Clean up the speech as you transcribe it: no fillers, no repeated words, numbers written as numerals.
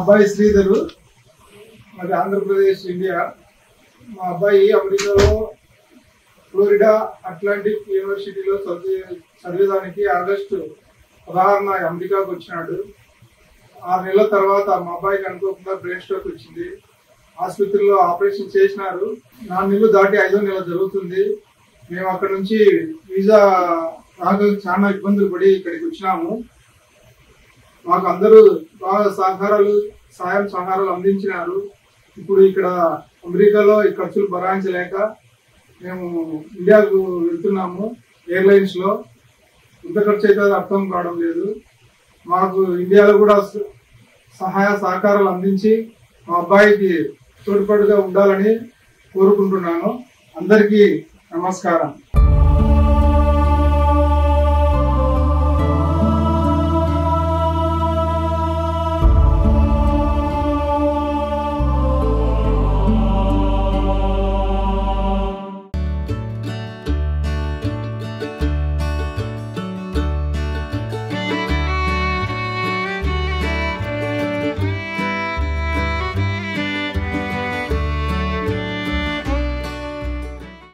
అబ్బాయి శ్రీధరు, మరి ఆంధ్రప్రదేశ్, ఇండియా. మా అబ్బాయి అమెరికాలో ఫ్లోరిడా అట్లాంటిక్ యూనివర్సిటీలో చదివేదానికి ఆగస్టు 16న అమెరికాకు వచ్చినాడు. 6 నెలల తర్వాత మా అబ్బాయికి అనుకోకుండా బ్రెయిన్ స్ట్రోక్ వచ్చింది. ఆసుపత్రిలో ఆపరేషన్ చేసినారు. 4 నెలలు దాటి 5వ నెల జరుగుతుంది. మేము అక్కడ నుంచి వీసా రాక చాలా ఇబ్బందులు పడి ఇక్కడికి వచ్చినాము. మాకు అందరూ బాగా సాయం సహకారాలు అందించినారు. ఇప్పుడు ఇక్కడ అమెరికాలో ఈ ఖర్చులు భరాయించలేక మేము ఇండియాకు వెళ్తున్నాము. ఎయిర్లైన్స్ లో ఎంత ఖర్చు అయితే అర్థం కావడం లేదు. మాకు ఇండియాలో కూడా సహాయ సహకారాలు అందించి మా అబ్బాయికి తోడ్పాటుగా ఉండాలని కోరుకుంటున్నాను. అందరికీ నమస్కారం.